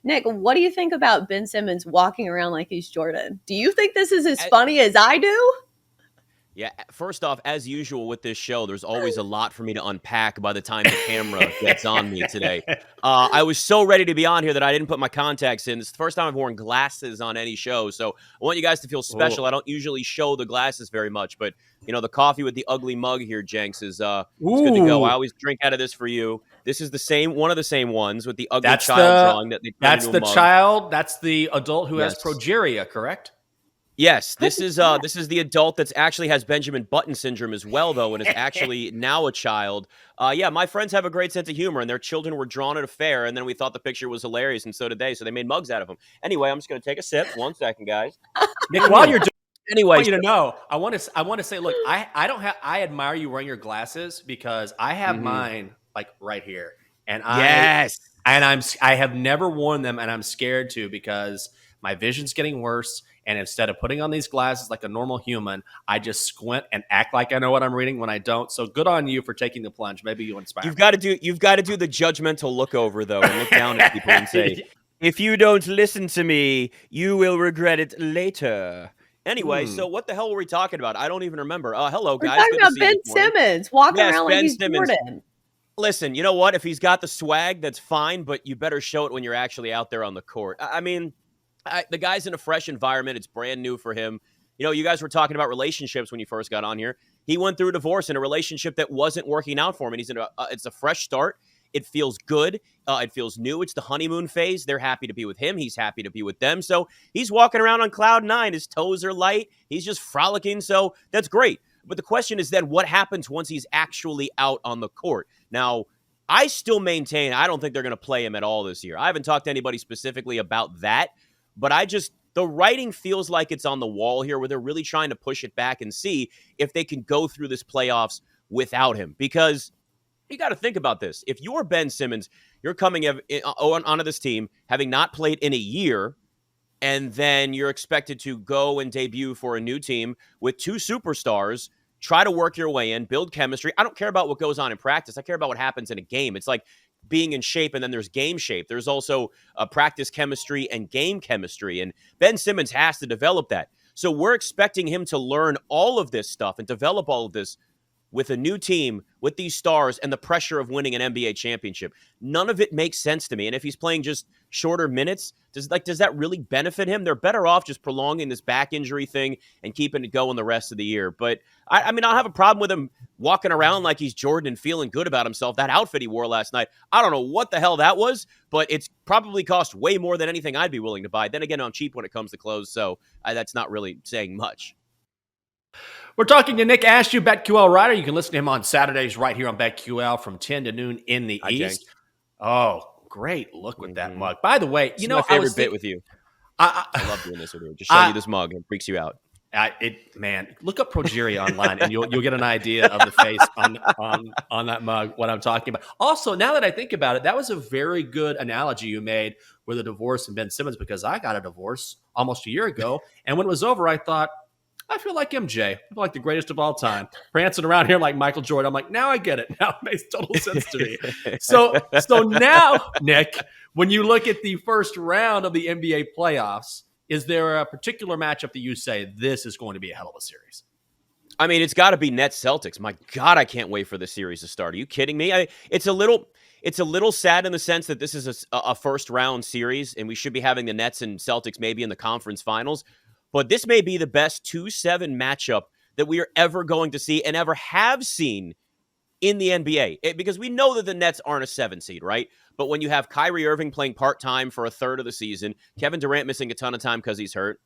Nick, what do you think about Ben Simmons walking around like he's Jordan? Do you think this is as funny as I do? Yeah, first off, as usual with this show, there's always a lot for me to unpack by the time the camera gets on me today. I was so ready to be on here that I didn't put my contacts in. It's the first time I've worn glasses on any show, so I want you guys to feel special. Ooh. I don't usually show the glasses very much, but, the coffee with the ugly mug here, Jenks, is good to go. I Ooh. always drink out of this for you. This is one of the same ones with the ugly That's child drawing that they put That's into a the mug. child. That's the adult who has Yes. progeria, correct? Yes, this is the adult that's actually has Benjamin Button syndrome as well, though, and is actually now a child. Yeah, my friends have a great sense of humor, and their children were drawn at a fair, and then we thought the picture was hilarious, and so did they. So they made mugs out of them. Anyway, I'm just going to take a sip. 1 second, guys. Nick, while you're doing, Anyway, I want you to know. I want to say, look, I don't have. I admire you wearing your glasses because I have mine like right here, and I have never worn them, and I'm scared to because my vision's getting worse. And instead of putting on these glasses like a normal human, I just squint and act like I know what I'm reading when I don't. So good on you for taking the plunge. Maybe you inspire. You've got to do the judgmental look over though, and look down at people and say, "If you don't listen to me, you will regret it later." Anyway, so what the hell were we talking about? I don't even remember. Hello, guys. We're talking about Ben Simmons walking around like he's Jordan. Listen, you know what? If he's got the swag, that's fine, but you better show it when you're actually out there on the court. I mean, the guy's in a fresh environment. It's brand new for him. You guys were talking about relationships when you first got on here. He went through a divorce in a relationship that wasn't working out for him, and it's a fresh start. It feels good. It feels new. It's the honeymoon phase. They're happy to be with him. He's happy to be with them. So he's walking around on cloud nine. His toes are light. He's just frolicking. So that's great. But the question is then what happens once he's actually out on the court? Now, I still maintain I don't think they're going to play him at all this year. I haven't talked to anybody specifically about that. But the writing feels like it's on the wall here where they're really trying to push it back and see if they can go through this playoffs without him. Because you got to think about this. If you're Ben Simmons, you're coming onto this team, having not played in a year, and then you're expected to go and debut for a new team with two superstars, try to work your way in, build chemistry. I don't care about what goes on in practice. I care about what happens in a game. It's like being in shape, and then there's game shape. There's also practice chemistry and game chemistry, and Ben Simmons has to develop that. So we're expecting him to learn all of this stuff and develop all of this with a new team, with these stars, and the pressure of winning an NBA championship. None of it makes sense to me. And if he's playing just shorter minutes, does that really benefit him? They're better off just prolonging this back injury thing and keeping it going the rest of the year. But I mean, I don't have a problem with him walking around like he's Jordan and feeling good about himself. That outfit he wore last night, I don't know what the hell that was, but it's probably cost way more than anything I'd be willing to buy. Then again, I'm cheap when it comes to clothes, so that's not really saying much. We're talking to Nick Ashooh, BetQL writer. You can listen to him on Saturdays right here on BetQL from 10 to noon in the East. Oh, great look with that mug. By the way, my favorite bit with you. I love doing this with you. Just show you this mug and it freaks you out. Look up progeria online and you'll get an idea of the face on that mug, what I'm talking about. Also, now that I think about it, that was a very good analogy you made with a divorce and Ben Simmons, because I got a divorce almost a year ago. And when it was over, I thought, I feel like MJ. I feel like the greatest of all time. Prancing around here like Michael Jordan. I'm like, now I get it. Now it makes total sense to me. So now, Nick, when you look at the first round of the NBA playoffs, is there a particular matchup that you say this is going to be a hell of a series? I mean, it's got to be Nets Celtics. My God, I can't wait for this series to start. Are you kidding me? It's a little sad in the sense that this is a first round series, and we should be having the Nets and Celtics maybe in the conference finals. But this may be the best 2-7 matchup that we are ever going to see and ever have seen in the NBA. Because we know that the Nets aren't a 7 seed, right? But when you have Kyrie Irving playing part-time for a third of the season, Kevin Durant missing a ton of time because he's hurt,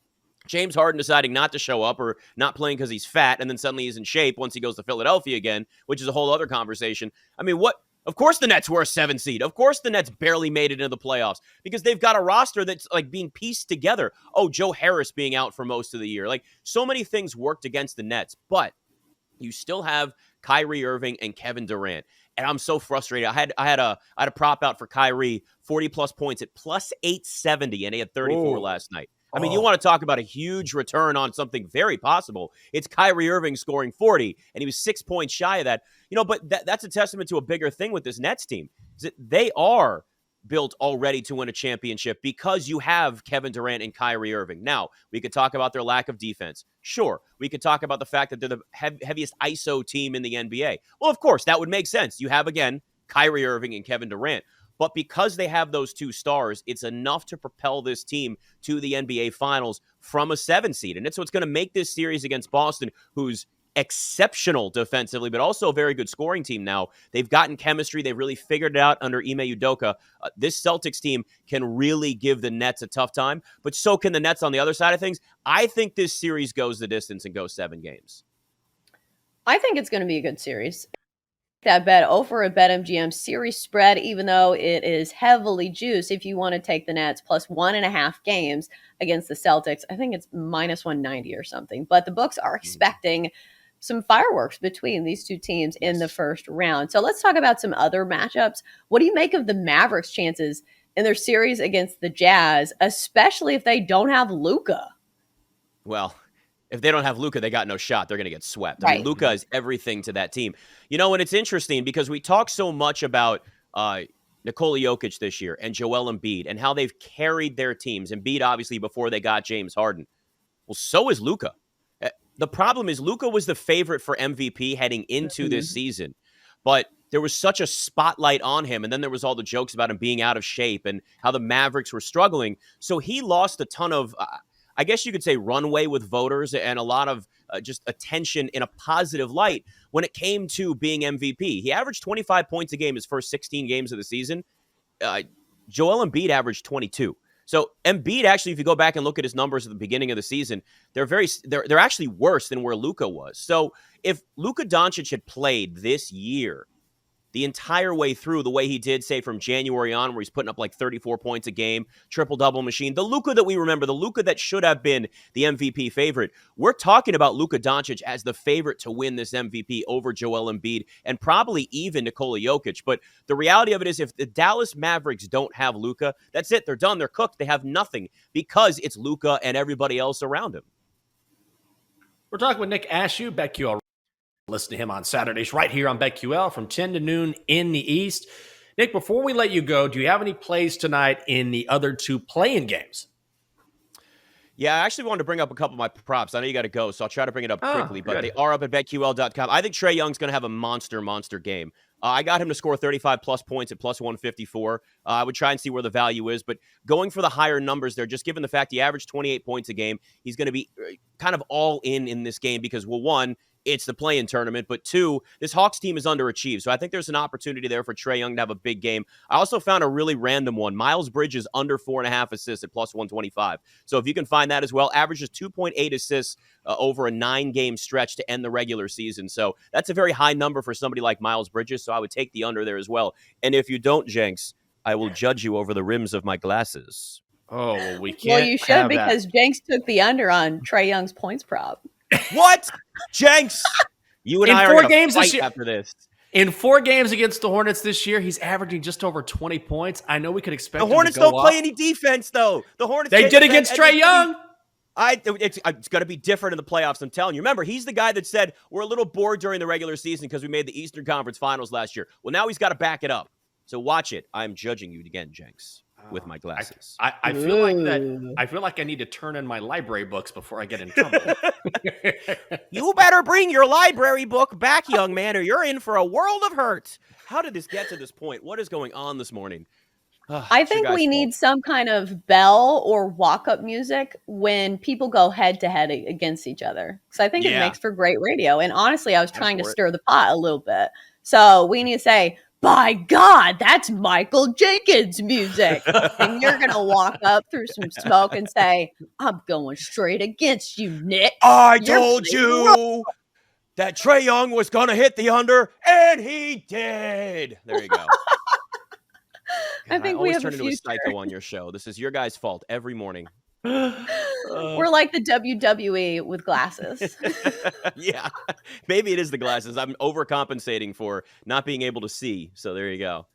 James Harden deciding not to show up or not playing because he's fat, and then suddenly he's in shape once he goes to Philadelphia again, which is a whole other conversation. I mean, Of course the Nets were a 7 seed. Of course the Nets barely made it into the playoffs because they've got a roster that's like being pieced together. Oh, Joe Harris being out for most of the year. Like so many things worked against the Nets, but you still have Kyrie Irving and Kevin Durant. And I'm so frustrated. I had a prop out for Kyrie, 40 plus points at plus 870, and he had 34 last night. I mean, you want to talk about a huge return on something very possible. It's Kyrie Irving scoring 40, and he was 6 points shy of that. But that's a testament to a bigger thing with this Nets team. Is that they are built already to win a championship because you have Kevin Durant and Kyrie Irving. Now, we could talk about their lack of defense. Sure, we could talk about the fact that they're the heaviest ISO team in the NBA. Well, of course, that would make sense. You have, again, Kyrie Irving and Kevin Durant. But because they have those two stars, it's enough to propel this team to the NBA Finals from a 7 seed. And it's what's going to make this series against Boston, who's exceptional defensively, but also a very good scoring team now. They've gotten chemistry. They've really figured it out under Ime Udoka. This Celtics team can really give the Nets a tough time, but so can the Nets on the other side of things. I think this series goes the distance and goes 7 games. I think it's going to be a good series. That bet over at BetMGM series spread, even though it is heavily juiced, if you want to take the Nets plus 1.5 games against the Celtics, I think it's minus 190 or something. But the books are expecting some fireworks between these two teams in the first round. So let's talk about some other matchups. What do you make of the Mavericks' chances in their series against the Jazz, especially if they don't have Luka? Well, if they don't have Luka, they got no shot. They're going to get swept. Right. I mean, Luka is everything to that team. You know, and it's interesting because we talk so much about Nikola Jokic this year and Joel Embiid and how they've carried their teams. Embiid, obviously, before they got James Harden. Well, so is Luka. The problem is Luka was the favorite for MVP heading into this season, but there was such a spotlight on him, and then there was all the jokes about him being out of shape and how the Mavericks were struggling. So he lost a ton of, I guess you could say, runway with voters and a lot of just attention in a positive light when it came to being MVP. He averaged 25 points a game his first 16 games of the season. Joel Embiid averaged 22. So Embiid, actually, if you go back and look at his numbers at the beginning of the season, they're actually worse than where Luka was. So if Luka Doncic had played this year the entire way through the way he did, say, from January on, where he's putting up like 34 points a game, triple-double machine, the Luka that we remember, the Luka that should have been the MVP favorite, we're talking about Luka Doncic as the favorite to win this MVP over Joel Embiid and probably even Nikola Jokic. But the reality of it is if the Dallas Mavericks don't have Luka, that's it. They're done. They're cooked. They have nothing because it's Luka and everybody else around him. We're talking with Nick Ashooh, BetQL. Listen to him on Saturdays right here on BetQL from 10 to noon in the East. Nick, before we let you go, do you have any plays tonight in the other two play-in games? Yeah, I actually wanted to bring up a couple of my props. I know you got to go, so I'll try to bring it up quickly, but they are up at BetQL.com. I think Trae Young's going to have a monster game. I got him to score 35-plus points at plus 154. I would try and see where the value is, but going for the higher numbers there, just given the fact he averaged 28 points a game, he's going to be kind of all in this game because, well, one, it's the play-in tournament, but two, this Hawks team is underachieved. So I think there's an opportunity there for Trae Young to have a big game. I also found a really random one. Miles Bridges under 4.5 assists at plus 125. So if you can find that as well, averages 2.8 assists over a 9-game stretch to end the regular season. So that's a very high number for somebody like Miles Bridges. So I would take the under there as well. And if you don't, Jenks, I will judge you over the rims of my glasses. Oh, well, we can't. Well, you should because Jenks took the under on Trae Young's points prop. What? Jenks, you and I are going to fight after this. In 4 games against the Hornets this year, he's averaging just over 20 points. I know we could expect the Hornets don't play any defense, though. The Hornets they did against Trae Young. It's going to be different in the playoffs, I'm telling you. Remember, he's the guy that said we're a little bored during the regular season because we made the Eastern Conference Finals last year. Well, now he's got to back it up. So watch it. I'm judging you again, Jenks, with my glasses. I feel like that. I feel like I need to turn in my library books before I get in trouble. You better bring your library book back, young man, or you're in for a world of hurt. How did this get to this point? What is going on this morning? I think we need some kind of bell or walk-up music when people go head-to-head against each other. So I think it makes for great radio. And honestly, I was trying to stir the pot a little bit. So we need to say, by God, that's Michael Jenkins music. And you're going to walk up through some smoke and say, I'm going straight against you, Nick. I told you that Trae Young was going to hit the under, and he did. There you go. I think we have turn into a psycho on your show. This is your guys' fault every morning. We're like the WWE with glasses. Yeah, maybe it is the glasses. I'm overcompensating for not being able to see. So there you go.